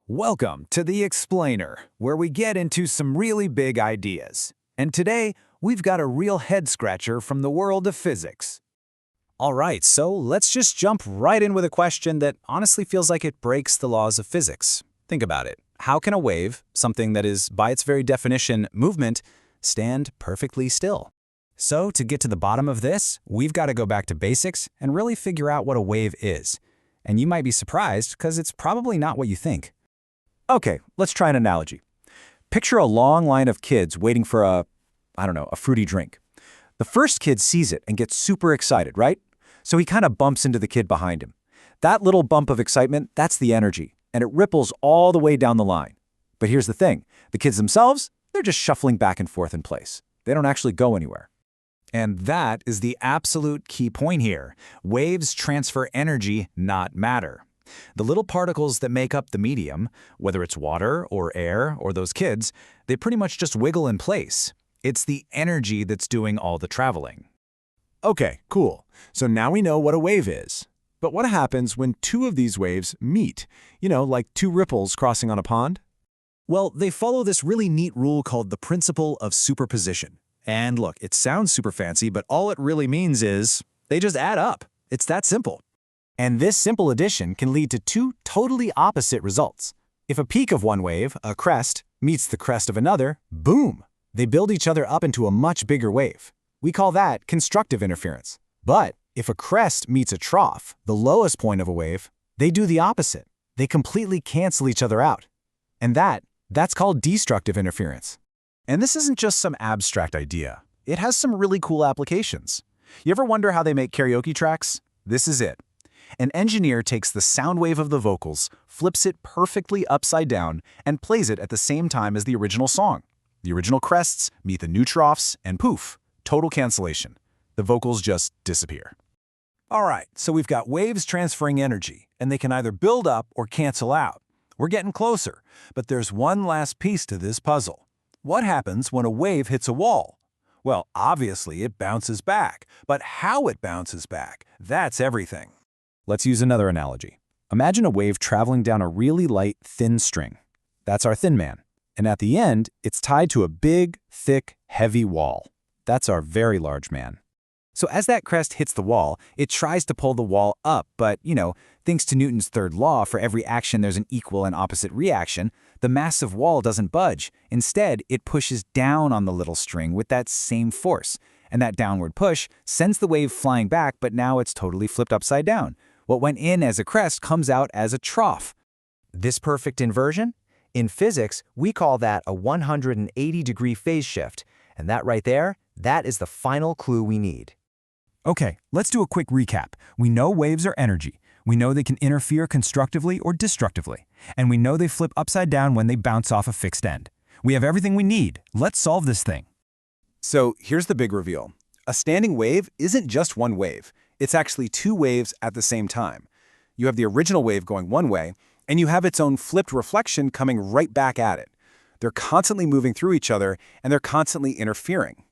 Welcome to The Explainer, where we get into some really big ideas. And today, we've got a real head-scratcher from the world of physics. All right, so let's just jump right in with a question that honestly feels like it breaks the laws of physics. Think about it. How can a wave, something that is by its very definition movement, stand perfectly still? So to get to the bottom of this, we've got to go back to basics and really figure out what a wave is. And you might be surprised because it's probably not what you think. Okay, let's try an analogy. Picture a long line of kids waiting for a fruity drink. The first kid sees it and gets super excited, right? So he kind of bumps into the kid behind him. That little bump of excitement, that's the energy, and it ripples all the way down the line. But here's the thing. The kids themselves, they're just shuffling back and forth in place. They don't actually go anywhere. And that is the absolute key point here. Waves transfer energy, not matter. The little particles that make up the medium, whether it's water or air or those kids, they pretty much just wiggle in place. It's the energy that's doing all the traveling. Okay, cool. So now we know what a wave is. But what happens when two of these waves meet? Like two ripples crossing on a pond? Well, they follow this really neat rule called the principle of superposition. And look, it sounds super fancy, but all it really means is they just add up. It's that simple. And this simple addition can lead to two totally opposite results. If a peak of one wave, a crest, meets the crest of another, boom! They build each other up into a much bigger wave. We call that constructive interference. But if a crest meets a trough, the lowest point of a wave, they do the opposite. They completely cancel each other out. And that's called destructive interference. And this isn't just some abstract idea. It has some really cool applications. You ever wonder how they make karaoke tracks? This is it. An engineer takes the sound wave of the vocals, flips it perfectly upside down, and plays it at the same time as the original song. The original crests meet the new troughs, and poof, total cancellation. The vocals just disappear. All right, so we've got waves transferring energy, and they can either build up or cancel out. We're getting closer, but there's one last piece to this puzzle. What happens when a wave hits a wall? Well, obviously it bounces back, but how it bounces back, that's everything. Let's use another analogy. Imagine a wave traveling down a really light, thin string. That's our thin man. And at the end, it's tied to a big, thick, heavy wall. That's our very large man. So as that crest hits the wall, it tries to pull the wall up, but, thanks to Newton's third law, for every action there's an equal and opposite reaction, the massive wall doesn't budge. Instead, it pushes down on the little string with that same force. And that downward push sends the wave flying back, but now it's totally flipped upside down. What went in as a crest comes out as a trough. This perfect inversion? In physics, we call that a 180-degree phase shift. And that right there, that is the final clue we need. Okay, let's do a quick recap. We know waves are energy. We know they can interfere constructively or destructively. And we know they flip upside down when they bounce off a fixed end. We have everything we need. Let's solve this thing. So here's the big reveal. A standing wave isn't just one wave. It's actually two waves at the same time. You have the original wave going one way, and you have its own flipped reflection coming right back at it. They're constantly moving through each other, and they're constantly interfering.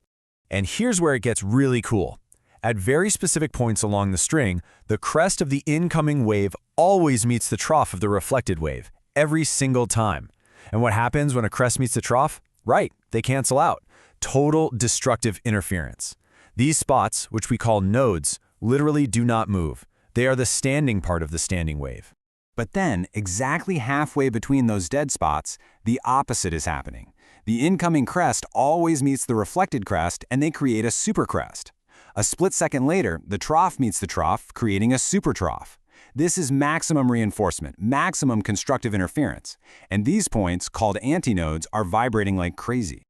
And here's where it gets really cool. At very specific points along the string, the crest of the incoming wave always meets the trough of the reflected wave, every single time. And what happens when a crest meets the trough? Right, they cancel out. Total destructive interference. These spots, which we call nodes, literally do not move. They are the standing part of the standing wave. But then, exactly halfway between those dead spots, the opposite is happening. The incoming crest always meets the reflected crest, and they create a supercrest. A split second later, the trough meets the trough, creating a supertrough. This is maximum reinforcement, maximum constructive interference. And these points, called antinodes, are vibrating like crazy.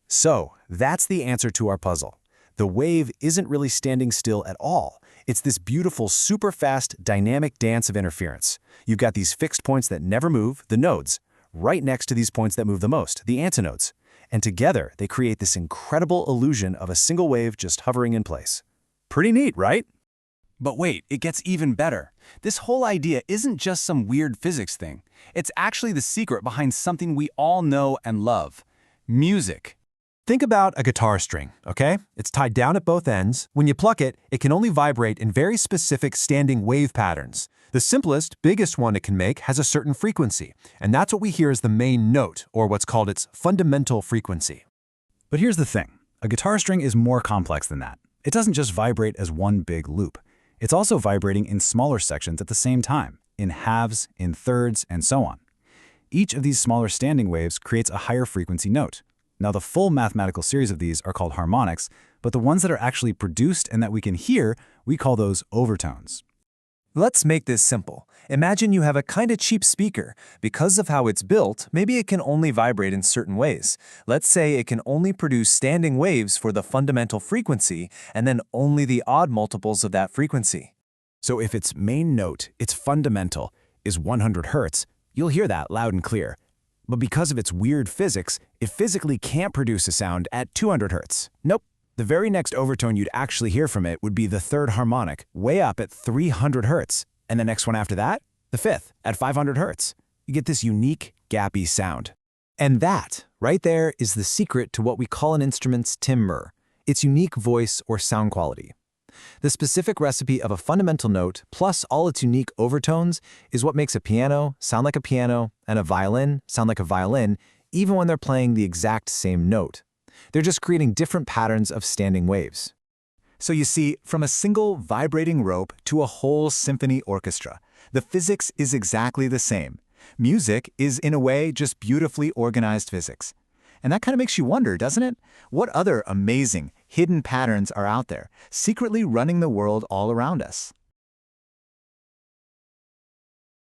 So, that's the answer to our puzzle. The wave isn't really standing still at all. It's this beautiful, super fast, dynamic dance of interference. You've got these fixed points that never move, the nodes, right next to these points that move the most, the antinodes. And together, they create this incredible illusion of a single wave just hovering in place. Pretty neat, right? But wait, it gets even better. This whole idea isn't just some weird physics thing. It's actually the secret behind something we all know and love: music. Think about a guitar string, okay? It's tied down at both ends. When you pluck it, it can only vibrate in very specific standing wave patterns. The simplest, biggest one it can make has a certain frequency, and that's what we hear as the main note, or what's called its fundamental frequency. But here's the thing. A guitar string is more complex than that. It doesn't just vibrate as one big loop. It's also vibrating in smaller sections at the same time, in halves, in thirds, and so on. Each of these smaller standing waves creates a higher frequency note. Now, the full mathematical series of these are called harmonics, but the ones that are actually produced and that we can hear, we call those overtones. Let's make this simple. Imagine you have a kinda cheap speaker. Because of how it's built, maybe it can only vibrate in certain ways. Let's say it can only produce standing waves for the fundamental frequency, and then only the odd multiples of that frequency. So if its main note, its fundamental, is 100 Hertz, you'll hear that loud and clear. But because of its weird physics, it physically can't produce a sound at 200 Hertz. Nope. The very next overtone you'd actually hear from it would be the third harmonic, way up at 300 Hertz. And the next one after that, the fifth, at 500 Hertz. You get this unique, gappy sound. And that, right there, is the secret to what we call an instrument's timbre, its unique voice or sound quality. The specific recipe of a fundamental note, plus all its unique overtones, is what makes a piano sound like a piano and a violin sound like a violin, even when they're playing the exact same note. They're just creating different patterns of standing waves. So you see, from a single vibrating rope to a whole symphony orchestra, the physics is exactly the same. Music is, in a way, just beautifully organized physics. And that kind of makes you wonder, doesn't it? What other amazing, hidden patterns are out there, secretly running the world all around us?